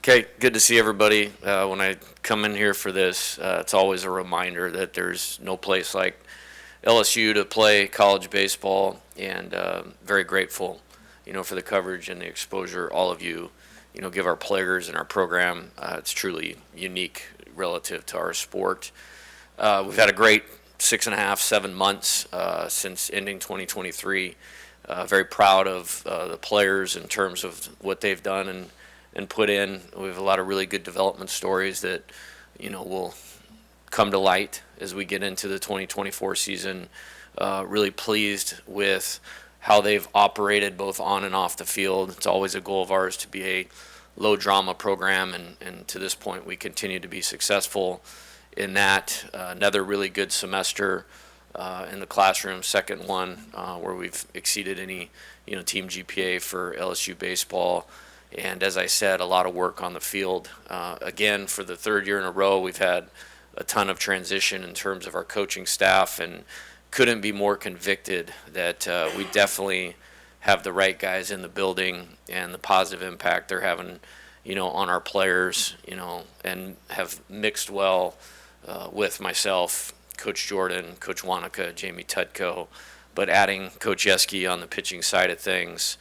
Okay, good to see everybody. When I come in here for this, it's always a reminder that there's no place like LSU to play college baseball, and very grateful, for the coverage and the exposure all of you, give our players and our program. It's truly unique relative to our sport. We've had a great 6.5, 7 months since ending 2023. Very proud of the players in terms of what they've done and put in. We have a lot of really good development stories that, will come to light as we get into the 2024 season. Really pleased with how they've operated both on and off the field. It's always a goal of ours to be a low drama program, and to this point we continue to be successful in that. Another really good semester in the classroom, second one where we've exceeded any team GPA for LSU baseball. And as I said, a lot of work on the field. Again, for the third year in a row, we've had a ton of transition in terms of our coaching staff, and couldn't be more convicted that we definitely have the right guys in the building and the positive impact they're having, on our players, and have mixed well with myself, Coach Jordan, Coach Wanaka, Jamie Tutko, but adding Coach Yeski on the pitching side of things,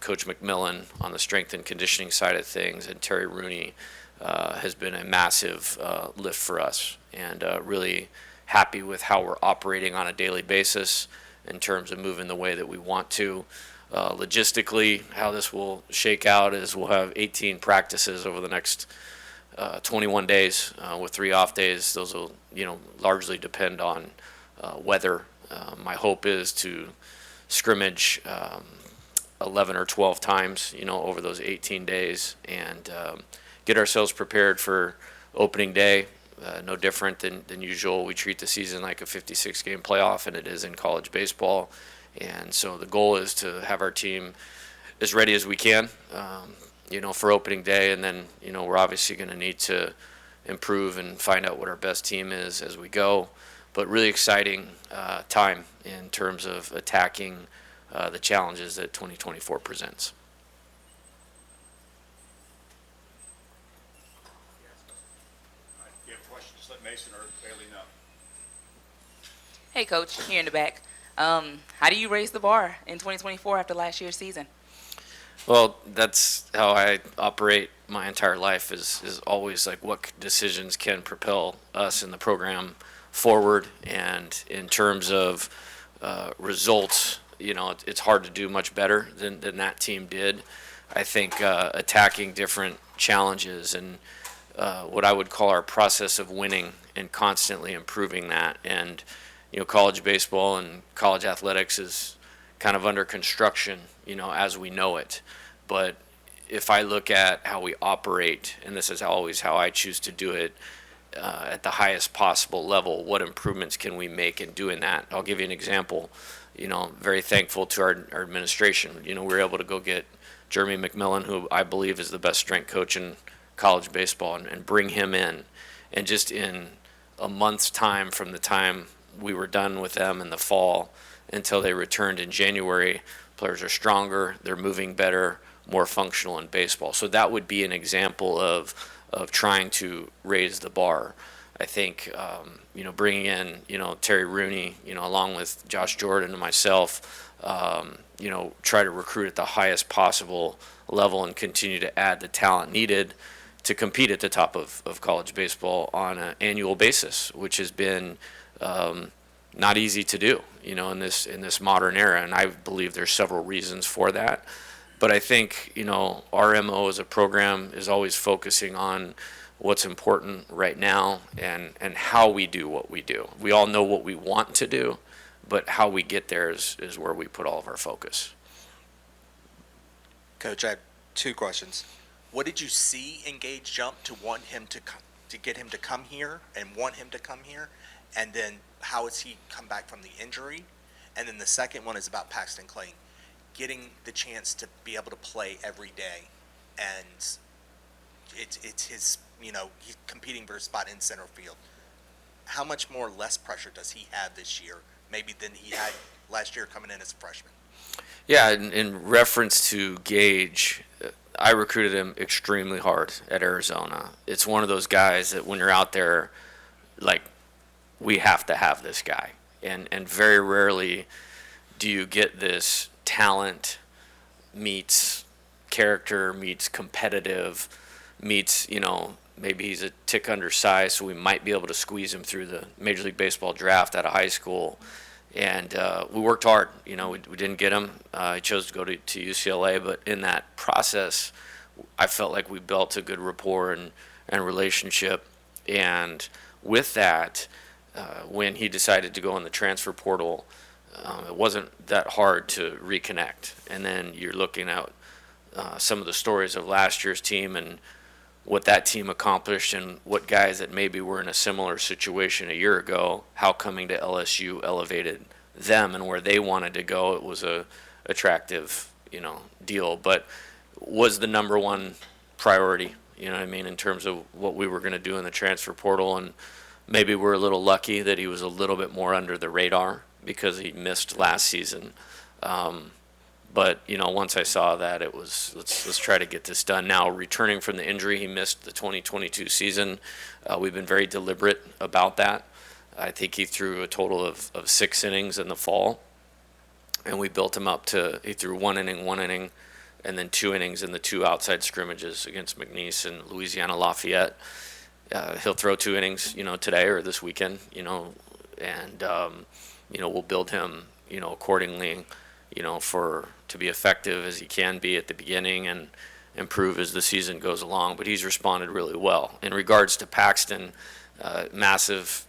Coach McMillan on the strength and conditioning side of things, and Terry Rooney has been a massive lift for us, and really happy with how we're operating on a daily basis in terms of moving the way that we want to. Logistically, how this will shake out is we'll have 18 practices over the next 21 days with 3 off days. Those will, largely depend on weather. My hope is to scrimmage 11 or 12 times, over those 18 days, and get ourselves prepared for opening day. No different than usual. We treat the season like a 56-game playoff, and it is in college baseball. And so the goal is to have our team as ready as we can, for opening day. And then, we're obviously going to need to improve and find out what our best team is as we go. But really exciting time in terms of attacking the challenges that 2024 presents. If you have questions, let Mason or Bailey know. Hey, Coach, here in the back. How do you raise the bar in 2024 after last year's season? Well, that's how I operate my entire life, is always like what decisions can propel us in the program forward. And in terms of results, it's hard to do much better than that team did. I think attacking different challenges and what I would call our process of winning and constantly improving that. And college baseball and college athletics is kind of under construction, as we know it. But if I look at how we operate, and this is always how I choose to do it, at the highest possible level, what improvements can we make in doing that? I'll give you an example. Very thankful to our administration. We were able to go get Jeremy McMillan, who I believe is the best strength coach in college baseball, and bring him in. And just in a month's time from the time we were done with them in the fall until they returned in January, players are stronger, they're moving better, more functional in baseball. So that would be an example of trying to raise the bar. I think, bringing in, Terry Rooney, along with Josh Jordan and myself, try to recruit at the highest possible level and continue to add the talent needed to compete at the top of college baseball on an annual basis, which has been not easy to do, in this modern era. And I believe there's several reasons for that. But I think, our MO as a program is always focusing on what's important right now and how we do what we do. We all know what we want to do, but how we get there is where we put all of our focus. Coach, I have 2 questions. What did you see in Gage Jump to want him to get him to come here and want him to come here? And then how has he come back from the injury? And then the second one is about Paxton Clayton, getting the chance to be able to play every day, and it's his, he's competing for a spot in center field. How much more less pressure does he have this year, maybe than he had last year coming in as a freshman? Yeah, in reference to Gage, I recruited him extremely hard at Arizona. It's one of those guys that when you're out there, like, we have to have this guy. And very rarely do you get this talent meets character, meets competitive, meets, maybe he's a tick undersized, so we might be able to squeeze him through the Major League Baseball draft out of high school. And we worked hard. We didn't get him. He chose to go to UCLA, but in that process, I felt like we built a good rapport and relationship. And with that, when he decided to go in the transfer portal, it wasn't that hard to reconnect. And then you're looking at some of the stories of last year's team and what that team accomplished and what guys that maybe were in a similar situation a year ago, how coming to LSU elevated them and where they wanted to go. It was a attractive, deal, but was the number one priority, in terms of what we were going to do in the transfer portal. And maybe we're a little lucky that he was a little bit more under the radar because he missed last season. But once I saw that, it was let's try to get this done. Now, returning from the injury, he missed the 2022 season. We've been very deliberate about that. I think he threw a total of 6 innings in the fall, and we built him up to he threw 1 inning, and then 2 innings in the 2 outside scrimmages against McNeese and Louisiana Lafayette. He'll throw 2 innings, today or this weekend, and we'll build him, accordingly, to be effective as he can be at the beginning and improve as the season goes along. But he's responded really well. In regards to Paxton, massive,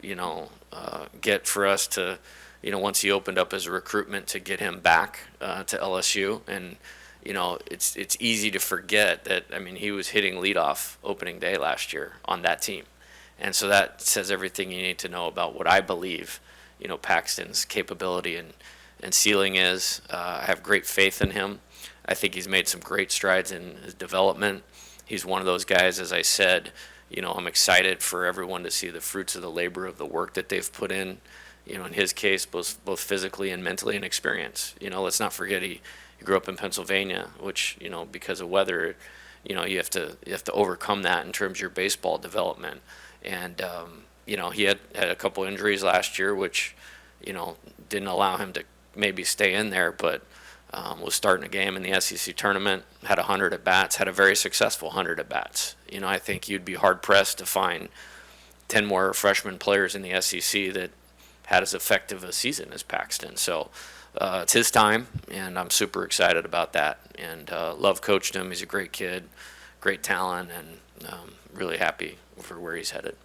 get for us to, once he opened up his recruitment to get him back to LSU. And, it's easy to forget that, he was hitting leadoff opening day last year on that team. And so that says everything you need to know about what I believe, Paxton's capability and ceiling is. I have great faith in him. I think he's made some great strides in his development. He's one of those guys, as I said, I'm excited for everyone to see the fruits of the labor of the work that they've put in, in his case, both physically and mentally and experience. Let's not forget he grew up in Pennsylvania, which, because of weather, you have to overcome that in terms of your baseball development. And, he had a couple injuries last year, which, didn't allow him to maybe stay in there, but was starting a game in the SEC tournament, had 100 at-bats, had a very successful 100 at-bats. I think you'd be hard-pressed to find 10 more freshman players in the SEC that had as effective a season as Paxton. So it's his time, and I'm super excited about that. And love coaching him. He's a great kid, great talent, and really happy for where he's headed.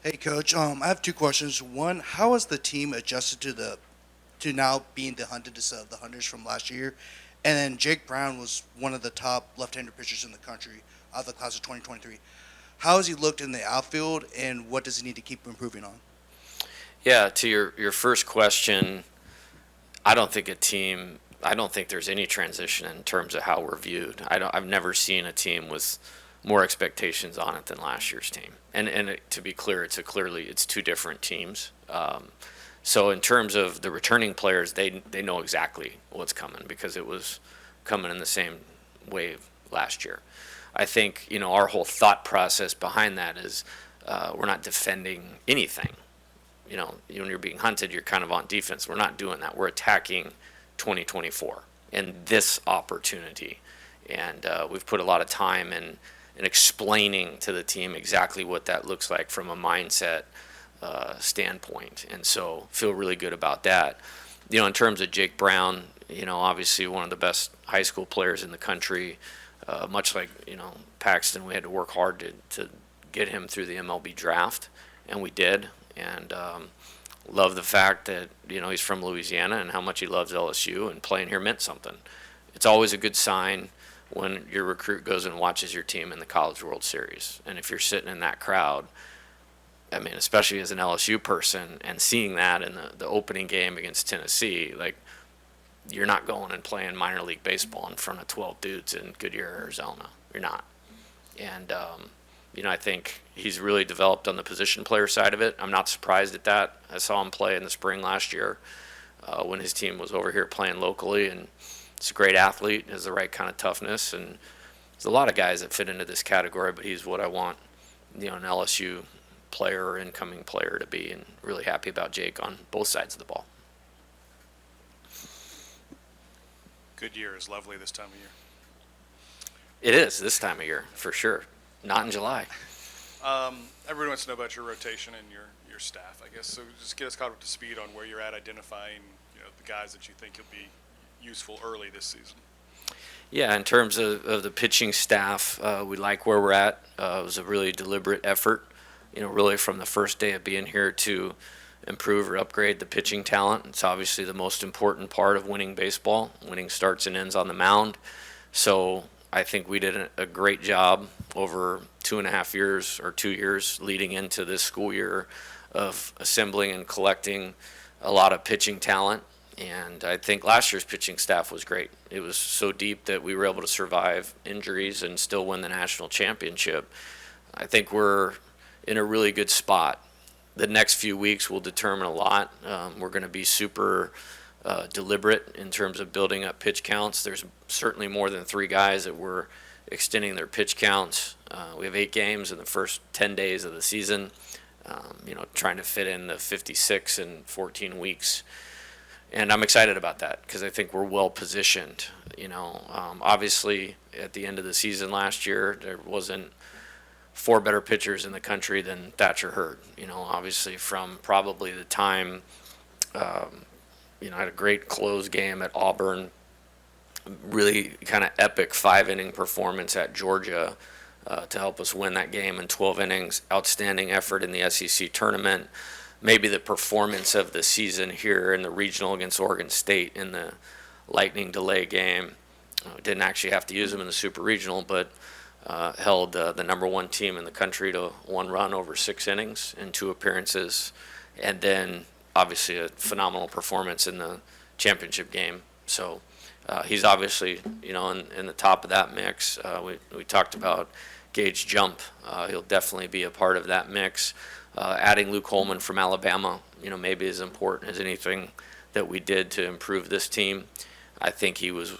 Hey, Coach. I have 2 questions. One, how has the team adjusted to now being the Hunters of the Hunters from last year? And then Jake Brown was one of the top left-handed pitchers in the country out of the class of 2023. How has he looked in the outfield, and what does he need to keep improving on? Yeah, to your first question, I don't think there's any transition in terms of how we're viewed. I've never seen a team with more expectations on it than last year's team. And to be clear, it's 2 different teams. So in terms of the returning players, they know exactly what's coming because it was coming in the same wave last year. I think, our whole thought process behind that is we're not defending anything. When you're being hunted, you're kind of on defense. We're not doing that. We're attacking 2024 and this opportunity. And we've put a lot of time in explaining to the team exactly what that looks like from a mindset standpoint. And so feel really good about that. In terms of Jake Brown, obviously one of the best high school players in the country, much like, Paxton, we had to work hard to get him through the MLB draft, and we did. And love the fact that, he's from Louisiana and how much he loves LSU, and playing here meant something. It's always a good sign when your recruit goes and watches your team in the College World Series. And if you're sitting in that crowd, especially as an LSU person, and seeing that in the opening game against Tennessee, like, you're not going and playing minor league baseball in front of 12 dudes in Goodyear, Arizona. You're not. And, I think he's really developed on the position player side of it. I'm not surprised at that. I saw him play in the spring last year. when his team was over here playing locally. And he's a great athlete, has the right kind of toughness, and there's a lot of guys that fit into this category, but he's what I want, an LSU player or incoming player to be, and really happy about Jake on both sides of the ball. Good year is lovely this time of year. It is this time of year, for sure. Not in July. Everybody wants to know about your rotation and your staff, I guess. So just get us caught up to speed on where you're at identifying, the guys that you think will be useful early this season. Yeah, in terms of the pitching staff, we like where we're at. It was a really deliberate effort, really from the first day of being here to improve or upgrade the pitching talent. It's obviously the most important part of winning baseball. Winning starts and ends on the mound. So I think we did a great job over 2.5 years or 2 years leading into this school year of assembling and collecting a lot of pitching talent. And I think last year's pitching staff was great. It was so deep that we were able to survive injuries and still win the national championship. I think we're in a really good spot. The next few weeks will determine a lot. We're going to be super deliberate in terms of building up pitch counts. There's certainly more than 3 guys that we're extending their pitch counts. We have 8 games in the first 10 days of the season, trying to fit in the 56 in 14 weeks. And I'm excited about that because I think we're well positioned. Obviously at the end of the season last year, there wasn't 4 better pitchers in the country than Thatcher Hurd. Obviously from probably the time, I had a great close game at Auburn, really kind of epic 5-inning performance at Georgia to help us win that game in 12 innings. Outstanding effort in the SEC tournament. Maybe the performance of the season here in the regional against Oregon State in the lightning delay game. Didn't actually have to use them in the super regional, but held the number 1 team in the country to 1 run over 6 innings in 2 appearances. And then obviously a phenomenal performance in the championship game. So he's obviously, in the top of that mix. We talked about Gage Jump. He'll definitely be a part of that mix. Adding Luke Holman from Alabama, maybe as important as anything that we did to improve this team. I think he was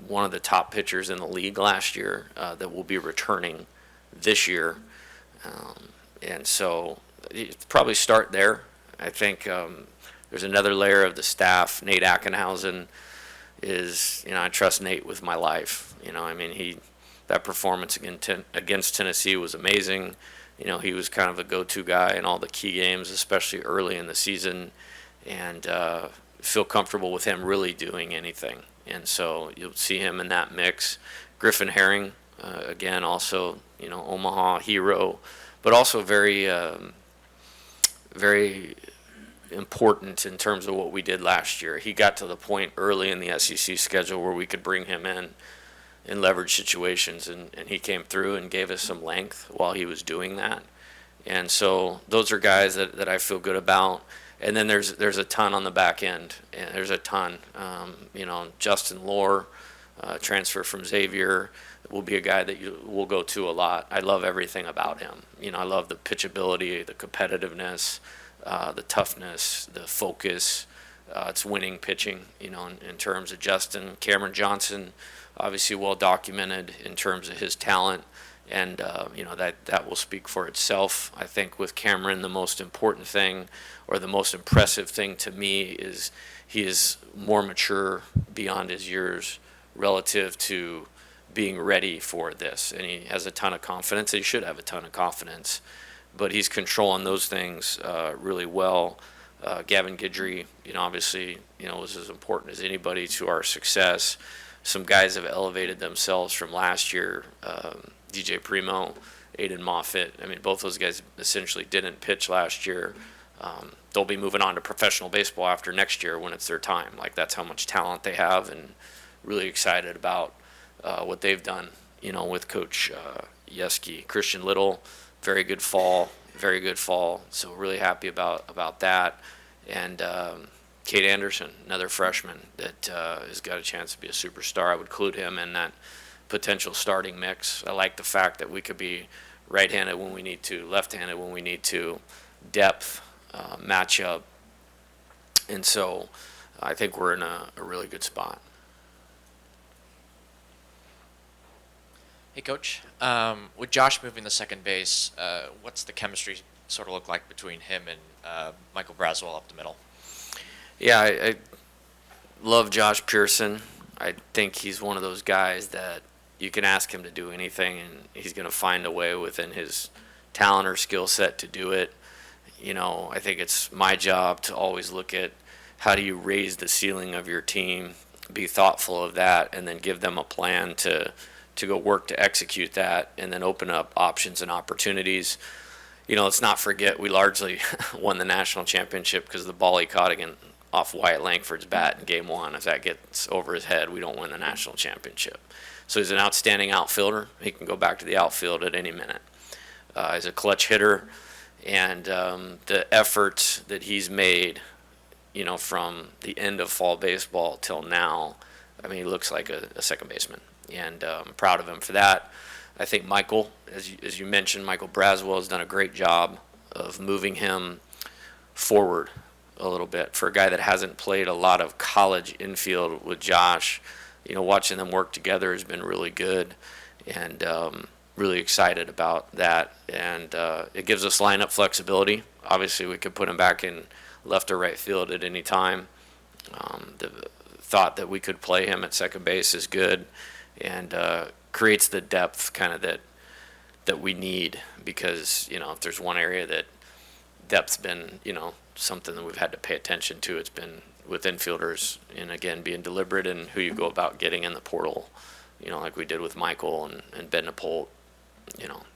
one of the top pitchers in the league last year that will be returning this year. And so probably start there. I think there's another layer of the staff. Nate Ackenhausen is, I trust Nate with my life. That performance against Tennessee was amazing. He was kind of a go-to guy in all the key games, especially early in the season, and feel comfortable with him really doing anything. And so you'll see him in that mix. Griffin Herring, again, also, Omaha hero, but also very, very important in terms of what we did last year. He got to the point early in the SEC schedule where we could bring him in leverage situations, and he came through and gave us some length while he was doing that. And so those are guys that I feel good about. And then there's a ton on the back end, and there's a ton. Justin Lohr, transfer from Xavier, will be a guy that you will go to a lot. I love everything about him. I love the pitchability, the competitiveness, the toughness, the focus. It's winning pitching, in terms of Justin. Cameron Johnson, obviously well documented in terms of his talent, and that will speak for itself. I think with Cameron, the most important thing, or the most impressive thing to me, is he is more mature beyond his years relative to being ready for this, and he has a ton of confidence. He should have a ton of confidence, but he's controlling those things really well. Gavin Guidry, obviously, was as important as anybody to our success. Some guys have elevated themselves from last year. DJ Primo, Aiden Moffitt. Both those guys essentially didn't pitch last year. They'll be moving on to professional baseball after next year when it's their time. That's how much talent they have, and really excited about what they've done, with Coach Yeski. Christian Little, very good fall. So really happy about that. And Kate Anderson, another freshman that has got a chance to be a superstar. I would include him in that potential starting mix. I like the fact that we could be right-handed when we need to, left-handed when we need to, depth, matchup. And so I think we're in a really good spot. Hey, Coach. With Josh moving to second base, what's the chemistry sort of look like between him and Michael Braswell up the middle? Yeah, I love Josh Pearson. I think he's one of those guys that you can ask him to do anything, and he's going to find a way within his talent or skill set to do it. I think it's my job to always look at how do you raise the ceiling of your team, be thoughtful of that, and then give them a plan to go work to execute that, and then open up options and opportunities. Let's not forget we largely won the national championship because of the ball he caught off Wyatt Langford's bat in Game 1. If that gets over his head, we don't win the national championship. So he's an outstanding outfielder. He can go back to the outfield at any minute. He's a clutch hitter, and the efforts that he's made, from the end of fall baseball till now, he looks like a second baseman, and I'm proud of him for that. I think Michael, as you mentioned, Michael Braswell has done a great job of moving him forward a little bit. For a guy that hasn't played a lot of college infield with Josh, watching them work together has been really good, and really excited about that. And it gives us lineup flexibility. Obviously, we could put him back in left or right field at any time. The thought that we could play him at second base is good, and creates the depth kind of that we need, because if there's one area that depth's been something that we've had to pay attention to, it's been with infielders, and again being deliberate in who you go about getting in the portal, like we did with Michael and Ben Napolt.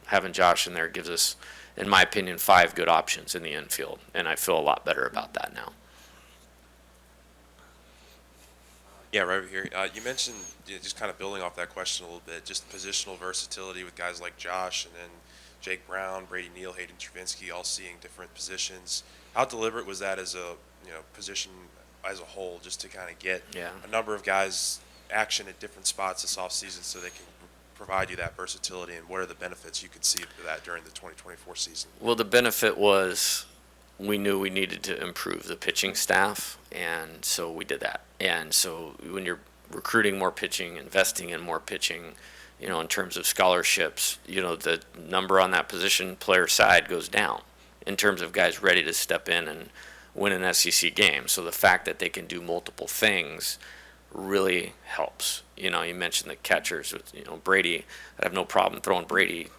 Having Josh in there gives us, in my opinion, 5 good options in the infield, and I feel a lot better about that now. Yeah, right over here. You mentioned, just kind of building off that question a little bit, just positional versatility with guys like Josh and then Jake Brown, Brady Neal, Hayden Travinsky, all seeing different positions. How deliberate was that as a position as a whole, just to kind of get a number of guys action at different spots this offseason so they can provide you that versatility, and what are the benefits you could see of that during the 2024 season? Well, the benefit was we knew we needed to improve the pitching staff, and so we did that. And so when you're recruiting more pitching, investing in more pitching, in terms of scholarships, the number on that position player side goes down in terms of guys ready to step in and win an SEC game. So the fact that they can do multiple things really helps. You mentioned the catchers with, Brady. I have no problem throwing Brady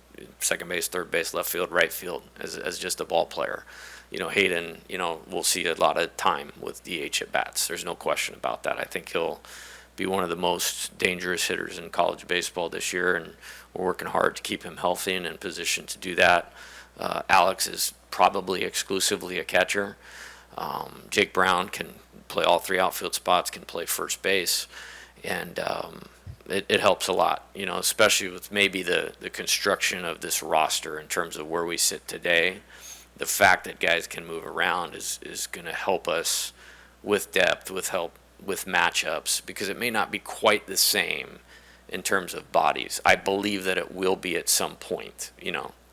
second base, third base, left field, right field as just a ball player. Hayden, we'll see a lot of time with DH at bats. There's no question about that. I think he'll be one of the most dangerous hitters in college baseball this year, and we're working hard to keep him healthy and in position to do that. Alex is probably exclusively a catcher. Jake Brown can play all 3 outfield spots, can play first base, and it helps a lot, especially with maybe the construction of this roster in terms of where we sit today. The fact that guys can move around is going to help us with depth, with matchups, because it may not be quite the same in terms of bodies. I believe that it will be at some point,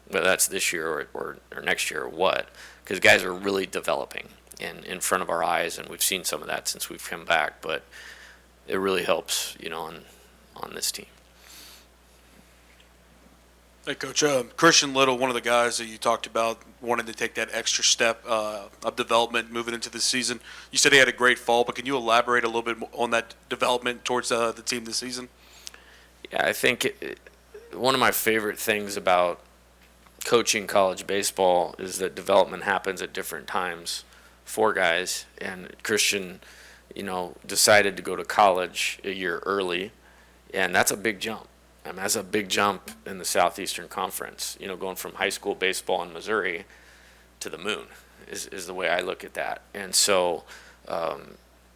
whether that's this year or next year or what, because guys are really developing in front of our eyes, and we've seen some of that since we've come back, but it really helps, on this team. Hey, Coach. Christian Little, one of the guys that you talked about wanting to take that extra step of development moving into the season. You said he had a great fall, but can you elaborate a little bit on that development towards the team this season? Yeah, I think one of my favorite things about coaching college baseball is that development happens at different times for guys. And Christian, decided to go to college a year early, and that's a big jump. That's a big jump in the Southeastern Conference, going from high school baseball in Missouri to the moon is the way I look at that. And so,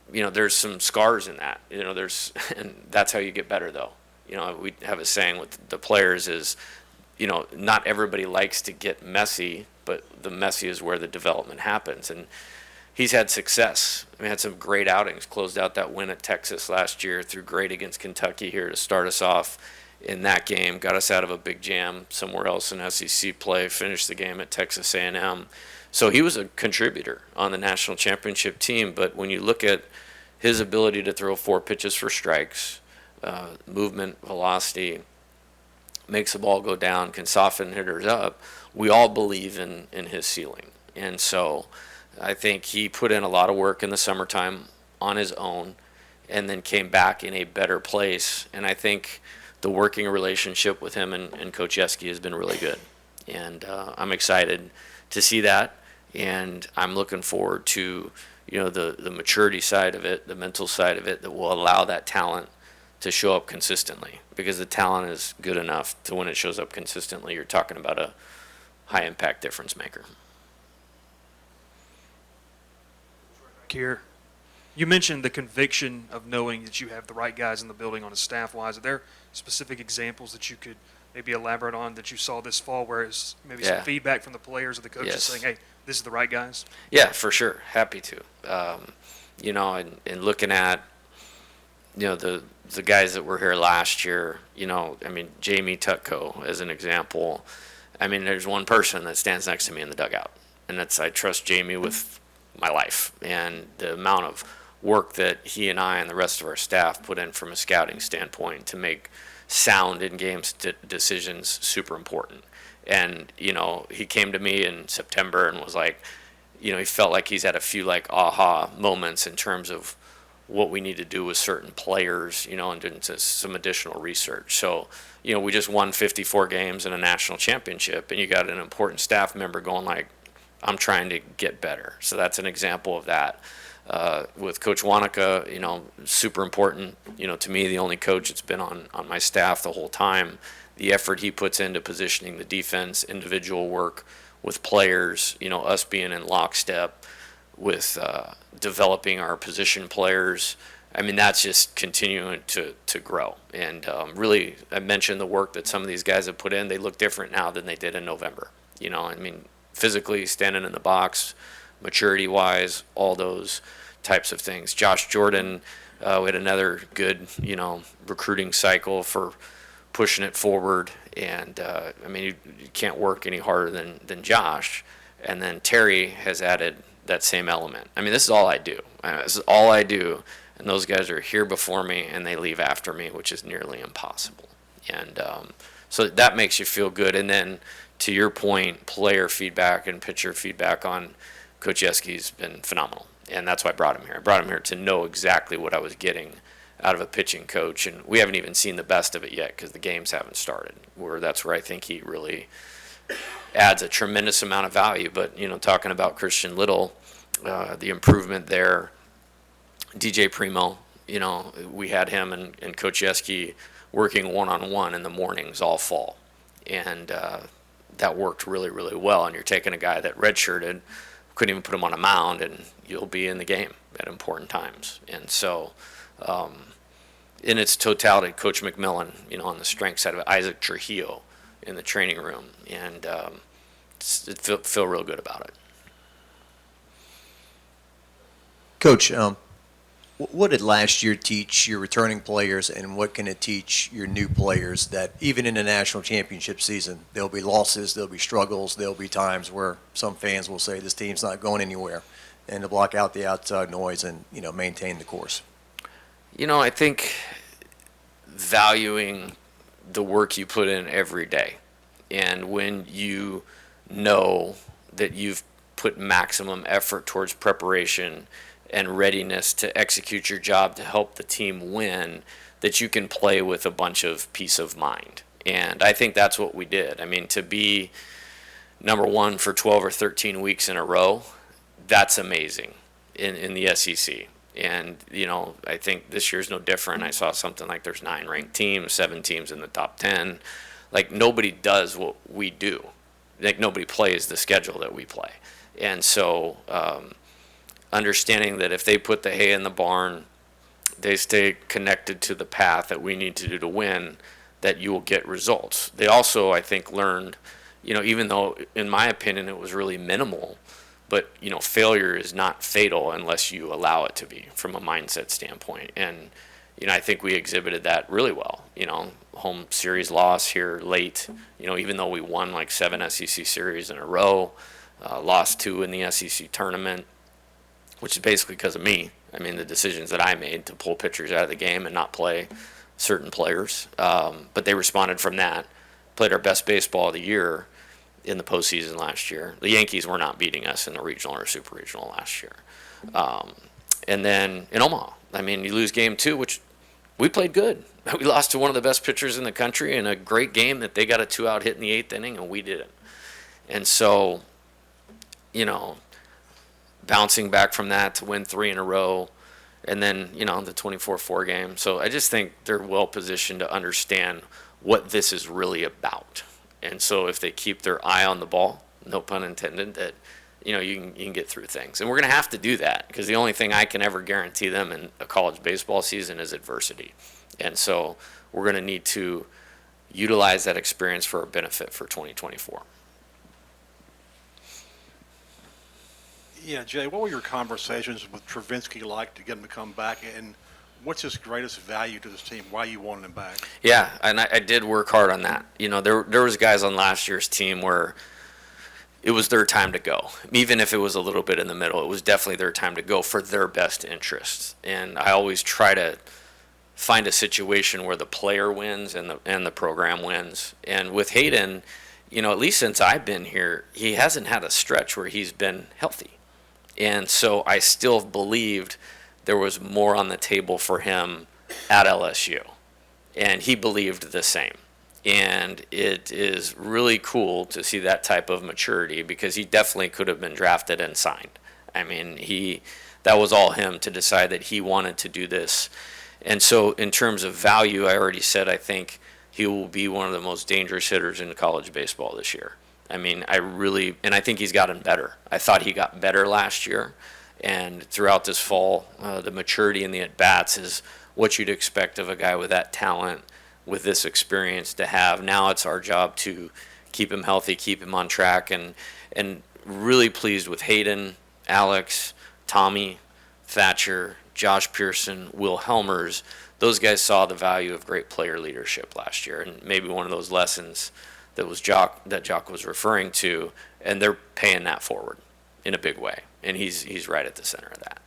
there's some scars in that, and that's how you get better though. We have a saying with the players is, not everybody likes to get messy, but the messy is where the development happens. And he's had success. Had some great outings, closed out that win at Texas last year, threw great against Kentucky here to start us off in that game, got us out of a big jam somewhere else in SEC play, finished the game at Texas A&M. So he was a contributor on the national championship team. But when you look at his ability to throw 4 pitches for strikes, movement, velocity, makes the ball go down, can soften hitters up. We all believe in his ceiling. And so I think he put in a lot of work in the summertime on his own and then came back in a better place. And I think the working relationship with him and Coach Yeski has been really good. And I'm excited to see that. And I'm looking forward to, the maturity side of it, the mental side of it, that will allow that talent to show up consistently, because the talent is good enough to, when it shows up consistently, you're talking about a high impact difference maker. Here, you mentioned the conviction of knowing that you have the right guys in the building on a staff-wise. Are there specific examples that you could maybe elaborate on that you saw this fall, where it's maybe some feedback from the players or the coaches saying, hey, this is the right guys? Yeah, for sure. Happy to. And looking at, the guys that were here last year, Jamie Tutko as an example. There's one person that stands next to me in the dugout, and I trust Jamie with my life. And the amount of work that he and I and the rest of our staff put in from a scouting standpoint to make sound in-game decisions super important. And, he came to me in September and was like, he felt like he's had a few aha moments in terms of what we need to do with certain players, and into some additional research. So, we just won 54 games in a national championship, and you got an important staff member going like, I'm trying to get better. So that's an example of that. With Coach Wanaka, super important, to me, the only coach that's been on my staff the whole time, the effort he puts into positioning the defense, individual work with players, us being in lockstep with developing our position players. That's just continuing to grow. And really, I mentioned the work that some of these guys have put in. They look different now than they did in November. Physically standing in the box, maturity-wise, all those types of things. Josh Jordan, we had another good, recruiting cycle for pushing it forward. And, you can't work any harder than Josh. And then Terry has added that same element. This is all I do. This is all I do. And those guys are here before me, and they leave after me, which is nearly impossible. And so that makes you feel good. And then, to your point, player feedback and pitcher feedback on Coach Yeski's been phenomenal. And that's why I brought him here. I brought him here to know exactly what I was getting out of a pitching coach. And we haven't even seen the best of it yet because the games haven't started. That's where I think he really adds a tremendous amount of value. But, talking about Christian Little, the improvement there, DJ Primo, we had him and Coach Yeski working one-on-one in the mornings all fall. And that worked really, really well. And you're taking a guy that redshirted, couldn't even put him on a mound, and you'll be in the game at important times. And so, in its totality, Coach McMillan, on the strength side of it, Isaac Trujillo in the training room, and feel real good about it. Coach, what did last year teach your returning players, and what can it teach your new players that even in the national championship season, there'll be losses, there'll be struggles, there'll be times where some fans will say this team's not going anywhere, and to block out the outside noise and, maintain the course? I think valuing the work you put in every day, and when you know that you've put maximum effort towards preparation and readiness to execute your job to help the team win, that you can play with a bunch of peace of mind. And I think that's what we did. To be number one for 12 or 13 weeks in a row, that's amazing in the SEC. And, I think this year's no different. I saw something like there's 9 ranked teams, 7 teams in the top 10. Nobody does what we do. Nobody plays the schedule that we play. And so, understanding that if they put the hay in the barn, they stay connected to the path that we need to do to win, that you will get results. They also, I think, learned, even though, in my opinion, it was really minimal, but, failure is not fatal unless you allow it to be from a mindset standpoint. And, I think we exhibited that really well. Home series loss here late, even though we won 7 SEC series in a row, lost 2 in the SEC tournament, which is basically because of me. I mean, the decisions that I made to pull pitchers out of the game and not play certain players. But they responded from that, played our best baseball of the year in the postseason last year. The Yankees were not beating us in the regional or super regional last year. And then in Omaha, I mean, you lose game 2, which we played good. We lost to one of the best pitchers in the country in a great game that they got a 2-out hit in the 8th inning, and we didn't. And so, you know, bouncing back from that to win 3 in a row, and then, you know, the 24-4 game. So I just think they're well positioned to understand what this is really about. And so if they keep their eye on the ball, no pun intended, that, you know, you can get through things. And we're going to have to do that, because the only thing I can ever guarantee them in a college baseball season is adversity. And so we're going to need to utilize that experience for our benefit for 2024. Yeah, Jay, what were your conversations with Travinsky like to get him to come back, and what's his greatest value to this team? Why you wanted him back? Yeah, and I did work hard on that. You know, there was guys on last year's team where it was their time to go. Even if it was a little bit in the middle, it was definitely their time to go for their best interests. And I always try to find a situation where the player wins and the program wins. And with Hayden, you know, at least since I've been here, he hasn't had a stretch where he's been healthy. And so I still believed there was more on the table for him at LSU. And he believed the same. And it is really cool to see that type of maturity, because he definitely could have been drafted and signed. I mean, that was all him to decide that he wanted to do this. And so in terms of value, I already said I think he will be one of the most dangerous hitters in college baseball this year. I mean, and I think he's gotten better. I thought he got better last year. And throughout this fall, the maturity in the at-bats is what you'd expect of a guy with that talent, with this experience to have. Now it's our job to keep him healthy, keep him on track, and really pleased with Hayden, Alex, Tommy, Thatcher, Josh Pearson, Will Helmers. Those guys saw the value of great player leadership last year, and maybe one of those lessons that Jock was referring to, and they're paying that forward in a big way, and he's right at the center of that.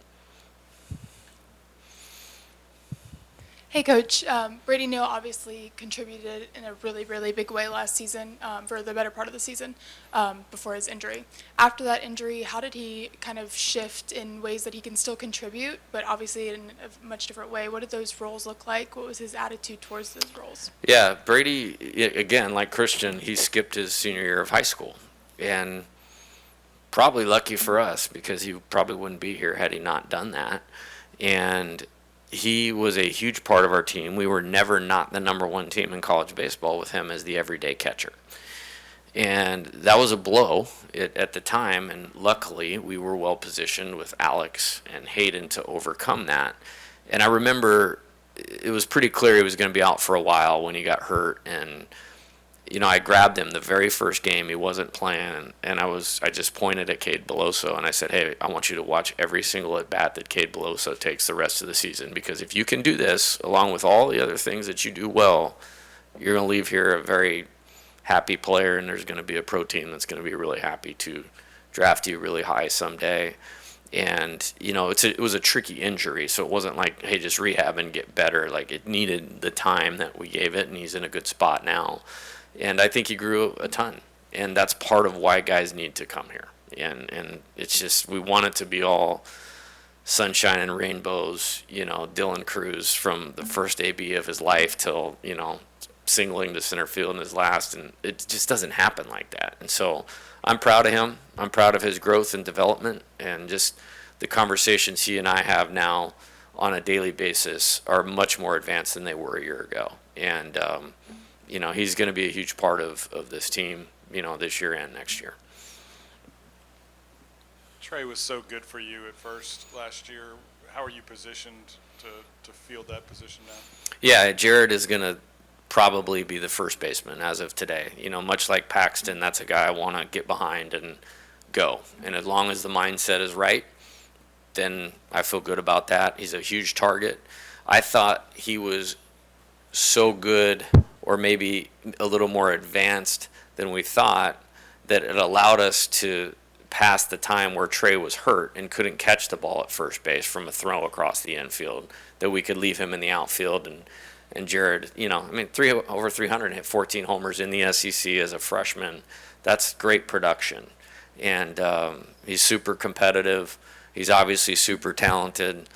Hey, Coach. Brady Neal obviously contributed in a really, really big way last season, for the better part of the season, before his injury. After that injury, how did he kind of shift in ways that he can still contribute, but obviously in a much different way? What did those roles look like? What was his attitude towards those roles? Yeah, Brady, again, like Christian, he skipped his senior year of high school. And probably lucky for us, because he probably wouldn't be here had he not done that. And he was a huge part of our team. We were never not the number 1 team in college baseball with him as the everyday catcher. And that was a blow at the time, and luckily we were well positioned with Alex and Hayden to overcome that. And I remember it was pretty clear he was going to be out for a while when he got hurt, and you know, I grabbed him the very first game. He wasn't playing, and I just pointed at Cade Beloso, and I said, hey, I want you to watch every single at-bat that Cade Beloso takes the rest of the season, because if you can do this, along with all the other things that you do well, you're going to leave here a very happy player, and there's going to be a pro team that's going to be really happy to draft you really high someday. And, you know, it was a tricky injury, so it wasn't like, hey, just rehab and get better. Like, it needed the time that we gave it, and he's in a good spot now. And I think he grew a ton, and that's part of why guys need to come here. And it's just, we want it to be all sunshine and rainbows, you know, Dylan Cruz from the first AB of his life till, you know, singling to center field in his last, and it just doesn't happen like that. And so I'm proud of him. I'm proud of his growth and development, and just the conversations he and I have now on a daily basis are much more advanced than they were a year ago. And, you know, he's going to be a huge part of this team, you know, this year and next year. Trey was so good for you at first last year. How are you positioned to field that position now? Yeah, Jared is going to probably be the first baseman as of today. You know, much like Paxton, that's a guy I want to get behind and go. And as long as the mindset is right, then I feel good about that. He's a huge target. I thought he was so good, or maybe a little more advanced than we thought, that it allowed us to past the time where Trey was hurt and couldn't catch the ball at first base from a throw across the infield, that we could leave him in the outfield. And Jared, over 300 and hit 14 homers in the SEC as a freshman. That's great production. And he's super competitive. He's obviously super talented.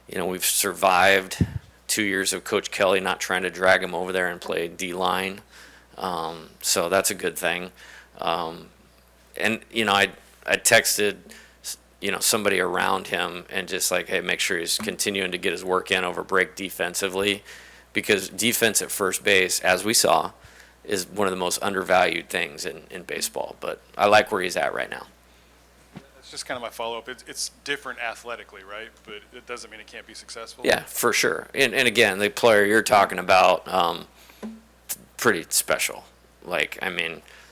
We've survived 2 years of Coach Kelly not trying to drag him over there and play D-line. So that's a good thing. I texted, somebody around him and just like, hey, make sure he's continuing to get his work in over break defensively, because defense at first base, as we saw, is one of the most undervalued things in baseball. But I like where he's at right now. That's just kind of my follow-up. It's different athletically, right? But it doesn't mean it can't be successful. Yeah, for sure. And again, the player you're talking about, pretty special.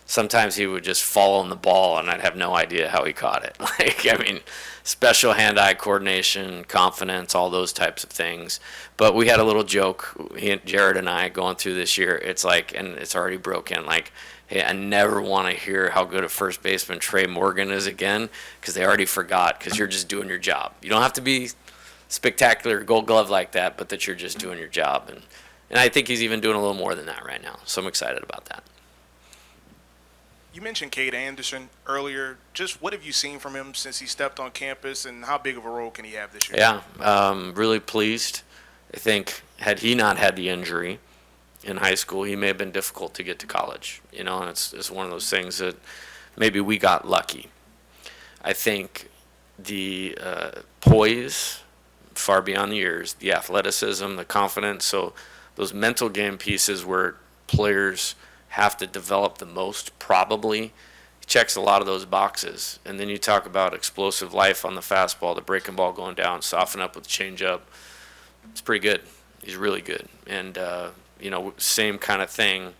Sometimes he would just fall on the ball and I'd have no idea how he caught it. Special hand-eye coordination, confidence, all those types of things. But we had a little joke, Jared and I, going through this year. It's and it's already broken. Hey, I never want to hear how good a first baseman Trey Morgan is again, because they already forgot, because you're just doing your job. You don't have to be spectacular Gold Glove like that, but that you're just doing your job. And I think he's even doing a little more than that right now. So I'm excited about that. You mentioned Cade Anderson earlier. Just what have you seen from him since he stepped on campus, and how big of a role can he have this year? Yeah, really pleased. I think had he not had the injury in high school, he may have been difficult to get to college. And it's one of those things that maybe we got lucky. I think the poise, far beyond the years, the athleticism, the confidence, so those mental game pieces where players have to develop the most, probably. He checks a lot of those boxes. And then you talk about explosive life on the fastball, the breaking ball going down, soften up with the changeup. It's pretty good. He's really good. And, same kind of thing.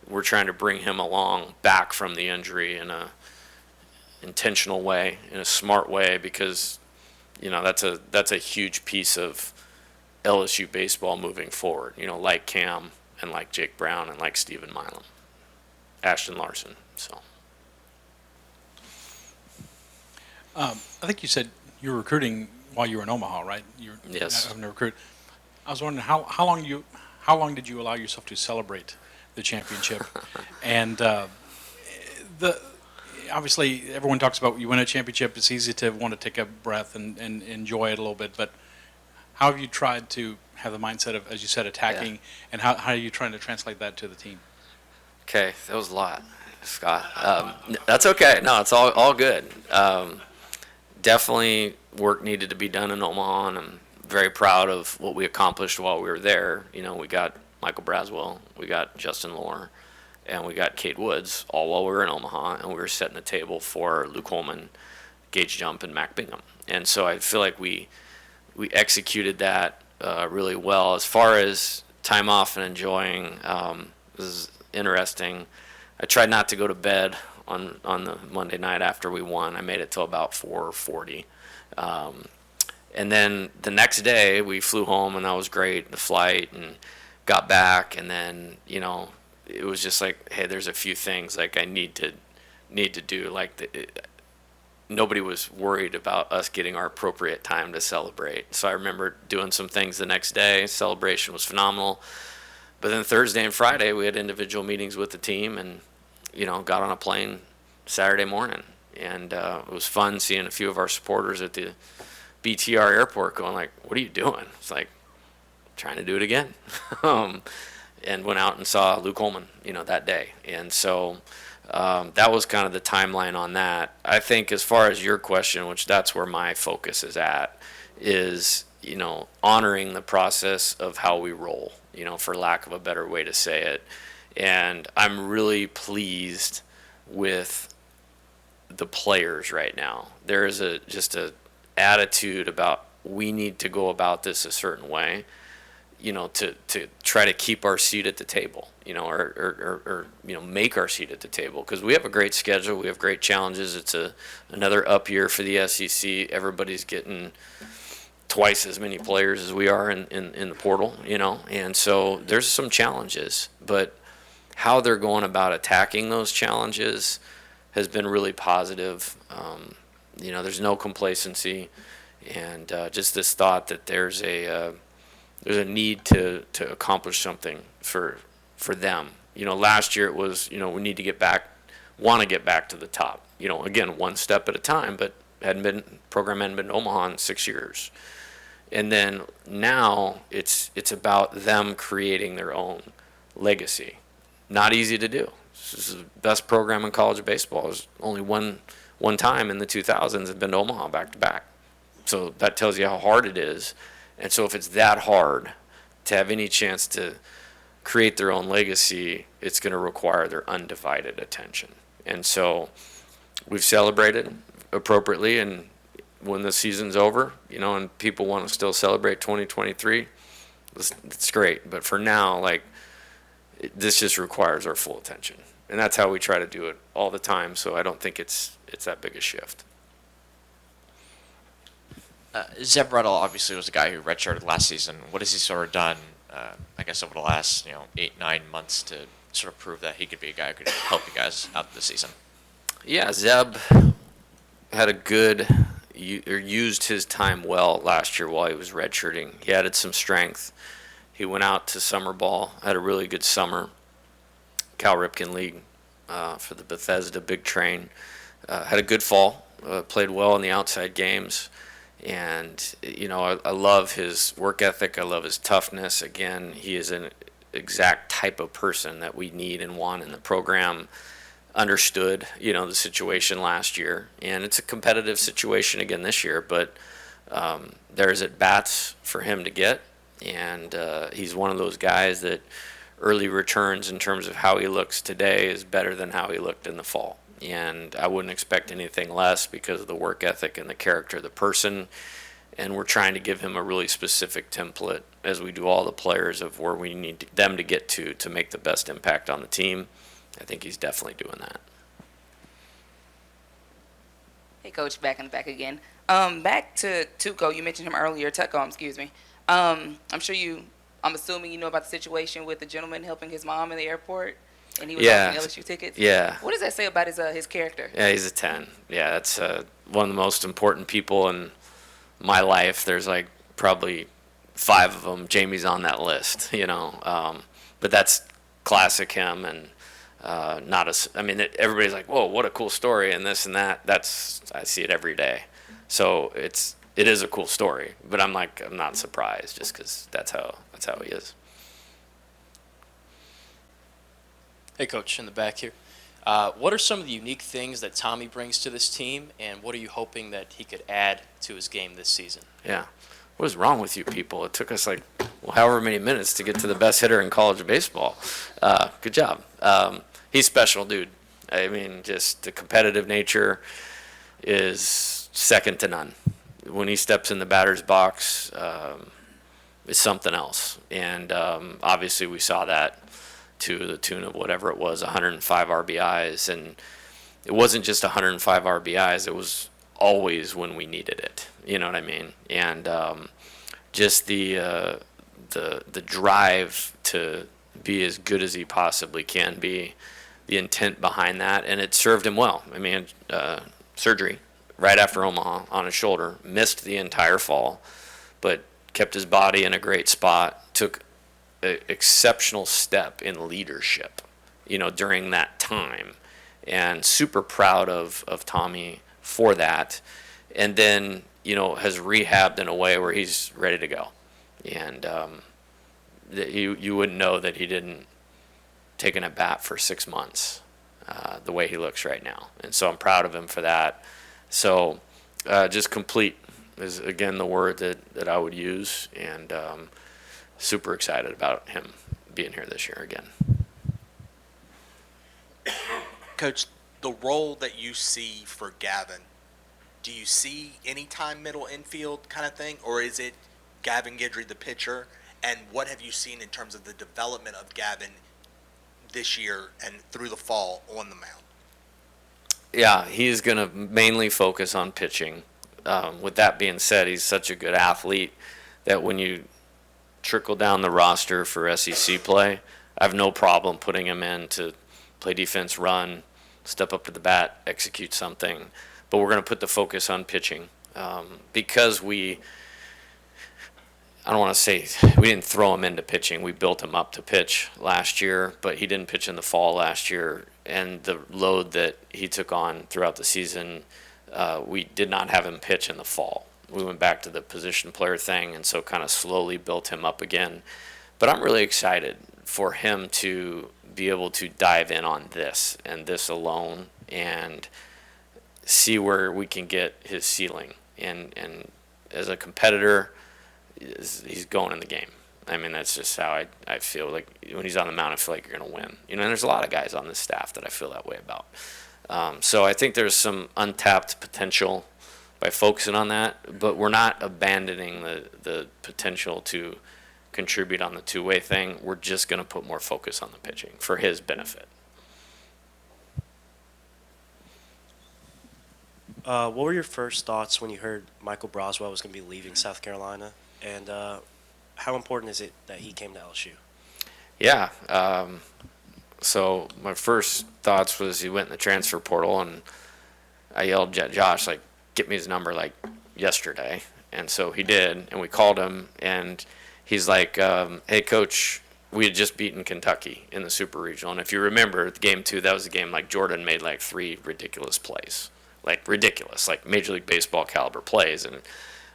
We're trying to bring him along back from the injury in a intentional way, in a smart way, because, that's a huge piece of LSU baseball moving forward, like Cam and like Jake Brown and like Stephen Milam, Ashton Larson. So, I think you said you were recruiting while you were in Omaha, right? Yes. Having to recruit. I was wondering how long did you allow yourself to celebrate the championship? And obviously everyone talks about when you win a championship, it's easy to want to take a breath and enjoy it a little bit. But how have you tried to have the mindset of, as you said, attacking, and how are you trying to translate that to the team? Okay, that was a lot, Scott. That's okay. No, it's all good. Definitely work needed to be done in Omaha, and I'm very proud of what we accomplished while we were there. We got Michael Braswell, we got Justin Lohr, and we got Cade Woods, all while we were in Omaha, and we were setting the table for Luke Holman, Gage Jump, and Mac Bingham. And so I feel like we executed that really well. As far as time off and enjoying, this is interesting. I tried not to go to bed on the Monday night after we won. I made it till about 4:40. And then the next day we flew home, and that was great, the flight, and got back. And then, it was just like, hey, there's a few things I need to do. Nobody was worried about us getting our appropriate time to celebrate. So I remember doing some things the next day. Celebration was phenomenal. But then Thursday and Friday, we had individual meetings with the team, and, got on a plane Saturday morning. And it was fun seeing a few of our supporters at the BTR airport going what are you doing? It's trying to do it again. And went out and saw Luke Holman, that day. And so that was kind of the timeline on that. I think as far as your question, which that's where my focus is at, is, honoring the process of how we roll, for lack of a better way to say it. And I'm really pleased with the players right now. There is just a attitude about we need to go about this a certain way, to try to keep our seat at the table, or make our seat at the table, because we have a great schedule, we have great challenges. It's another up year for the SEC. Everybody's getting twice as many players as we are in the portal, and so there's some challenges, but how they're going about attacking those challenges has been really positive. There's no complacency, and just this thought that there's a need to accomplish something for them. Last year it was, we need to want to get back to the top. Again, one step at a time, but program hadn't been to Omaha in 6 years. And then now it's about them creating their own legacy. Not easy to do. This is the best program in college baseball. There's only one time in the 2000s have been to Omaha back to back. So that tells you how hard it is. And so if it's that hard to have any chance to create their own legacy, it's going to require their undivided attention. And so we've celebrated appropriately, and when the season's over, and people want to still celebrate 2023, it's great. But for now, this just requires our full attention. And that's how we try to do it all the time, so I don't think it's that big a shift. Zeb Ruddle obviously was a guy who redshirted last season. What has he sort of done, I guess, over the last 8-9 months to sort of prove that he could be a guy who could help you guys out this season? Yeah, Zeb had used his time well last year while he was redshirting. He added some strength. He went out to summer ball, had a really good summer. Cal Ripken League for the Bethesda Big Train. Had a good fall, played well in the outside games. And, I love his work ethic. I love his toughness. Again, he is an exact type of person that we need and want in the program. Understood, the situation last year. And it's a competitive situation again this year, but there's at-bats for him to get. And he's one of those guys that early returns in terms of how he looks today is better than how he looked in the fall. And I wouldn't expect anything less because of the work ethic and the character of the person. And we're trying to give him a really specific template, as we do all the players, of where we need them to get to make the best impact on the team. I think he's definitely doing that. Hey, Coach, back in the back again. Back to Tuco. You mentioned him earlier. Tuco, excuse me. I'm assuming you know about the situation with the gentleman helping his mom in the airport. And he was offering LSU tickets? Yeah. What does that say about his character? Yeah, he's a 10. Yeah, that's one of the most important people in my life. There's probably 5 of them. Jamie's on that list, But that's classic him, and everybody's like, whoa, what a cool story, and this and that. I see it every day. So it is a cool story, but I'm not surprised just because that's how he is. Hey, Coach, in the back here. What are some of the unique things that Tommy brings to this team, and what are you hoping that he could add to his game this season? Yeah. What is wrong with you people? It took us however many minutes to get to the best hitter in college baseball. Good job. He's special, dude. I mean, just the competitive nature is second to none. When he steps in the batter's box, it's something else. And obviously we saw that to the tune of whatever it was, 105 RBIs. And it wasn't just 105 RBIs. It was always when we needed it. You know what I mean? And just the drive to be as good as he possibly can be, the intent behind that, and it served him well. I mean, surgery right after Omaha on his shoulder, missed the entire fall, but kept his body in a great spot, took an exceptional step in leadership, during that time, and super proud of Tommy for that. And then, has rehabbed in a way where he's ready to go. And you wouldn't know that he didn't take an at-bat for 6 months, the way he looks right now. And so I'm proud of him for that. So just complete is, again, the word that I would use, and super excited about him being here this year again. Coach, the role that you see for Gavin, do you see anytime middle infield kind of thing, or is it Gavin Guidry, the pitcher? And what have you seen in terms of the development of Gavin this year and through the fall on the mound? Yeah, he's going to mainly focus on pitching. With that being said, he's such a good athlete that when you trickle down the roster for SEC play, I have no problem putting him in to play defense, run, step up to the bat, execute something. But we're going to put the focus on pitching because I don't want to say we didn't throw him into pitching. We built him up to pitch last year, but he didn't pitch in the fall last year. And the load that he took on throughout the season, we did not have him pitch in the fall. We went back to the position player thing, and so kind of slowly built him up again. But I'm really excited for him to be able to dive in on this and this alone and see where we can get his ceiling. And as a competitor, he's going in the game. I mean, that's just how I feel. Like when he's on the mound, I feel like you're going to win. And there's a lot of guys on this staff that I feel that way about. So I think there's some untapped potential by focusing on that, but we're not abandoning the potential to contribute on the two-way thing. We're just going to put more focus on the pitching for his benefit. What were your first thoughts when you heard Michael Broswell was going to be leaving South Carolina? And how important is it that he came to LSU? Yeah. So my first thoughts was he went in the transfer portal, and I yelled at Josh, like, get me his number, like, yesterday. And so he did, and we called him, and he's like, hey, Coach, we had just beaten Kentucky in the Super Regional. And if you remember, Game 2, that was the game, like, Jordan made, like, 3 ridiculous plays. Like, ridiculous, like, Major League Baseball caliber plays. And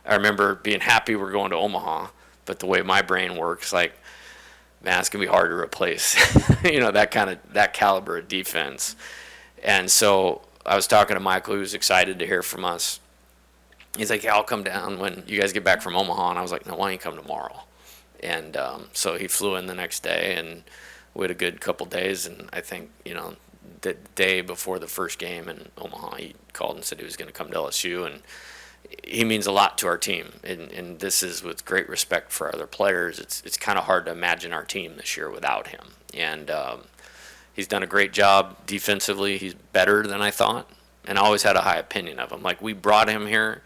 I remember being happy we're going to Omaha, but the way my brain works, like, man, it's going to be hard to replace, that caliber of defense. And so I was talking to Michael, who was excited to hear from us. He's like, yeah, I'll come down when you guys get back from Omaha. And I was like, no, why don't you come tomorrow? And so he flew in the next day, and we had a good couple days. And I think, the day before the first game in Omaha, he called and said he was going to come to LSU. And he means a lot to our team. And this is with great respect for other players. It's kind of hard to imagine our team this year without him. And he's done a great job defensively. He's better than I thought. And I always had a high opinion of him. Like, we brought him here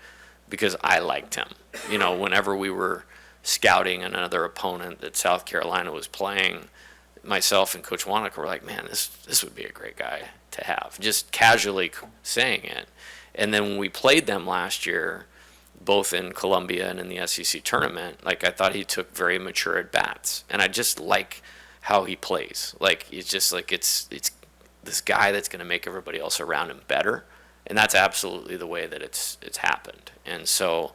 because I liked him. Whenever we were scouting another opponent that South Carolina was playing, myself and Coach Wanaka were like, man, this would be a great guy to have. Just casually saying it. And then when we played them last year, both in Columbia and in the SEC tournament, like, I thought he took very mature at bats. And I just like how he plays. Like, it's just like it's this guy that's going to make everybody else around him better. And that's absolutely the way that it's happened. And so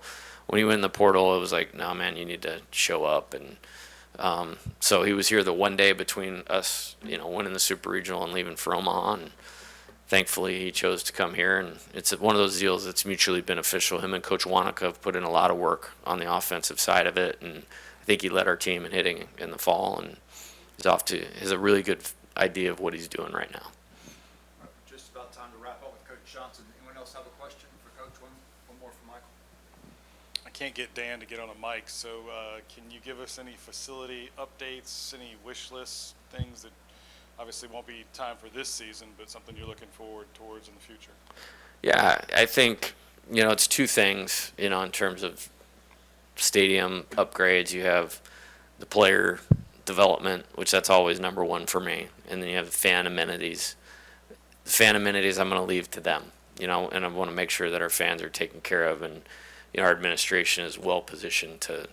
when he went in the portal, it was like, no, man, you need to show up. And so he was here the one day between us, winning the Super Regional and leaving for Omaha. And thankfully, he chose to come here. And it's one of those deals that's mutually beneficial. Him and Coach Wanaka have put in a lot of work on the offensive side of it. And I think he led our team in hitting in the fall. And has a really good idea of what he's doing right now. Just about time to wrap up with Coach Johnson. Anyone else have a question for Coach? One more for Michael. I can't get Dan to get on a mic, so can you give us any facility updates, any wish lists, things that obviously won't be time for this season, but something you're looking forward towards in the future? Yeah, I think, it's two things, in terms of stadium upgrades. You have the player development, which that's always number one for me. And then you have the fan amenities. The fan amenities I'm going to leave to them, and I want to make sure that our fans are taken care of, and, our administration is well positioned to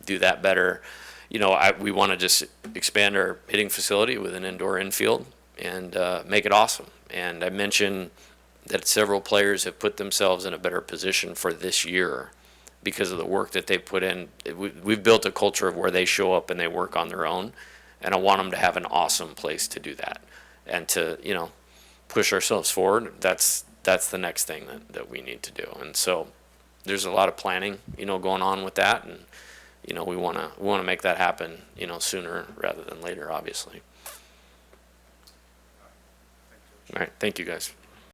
do that better. We want to just expand our hitting facility with an indoor infield and make it awesome. And I mentioned that several players have put themselves in a better position for this year because of the work that they put in. We've built a culture of where they show up and they work on their own, and I want them to have an awesome place to do that and to, push ourselves forward. That's the next thing that we need to do. And so there's a lot of planning, going on with that, and we want to make that happen, sooner rather than later, obviously. All right, thank you guys.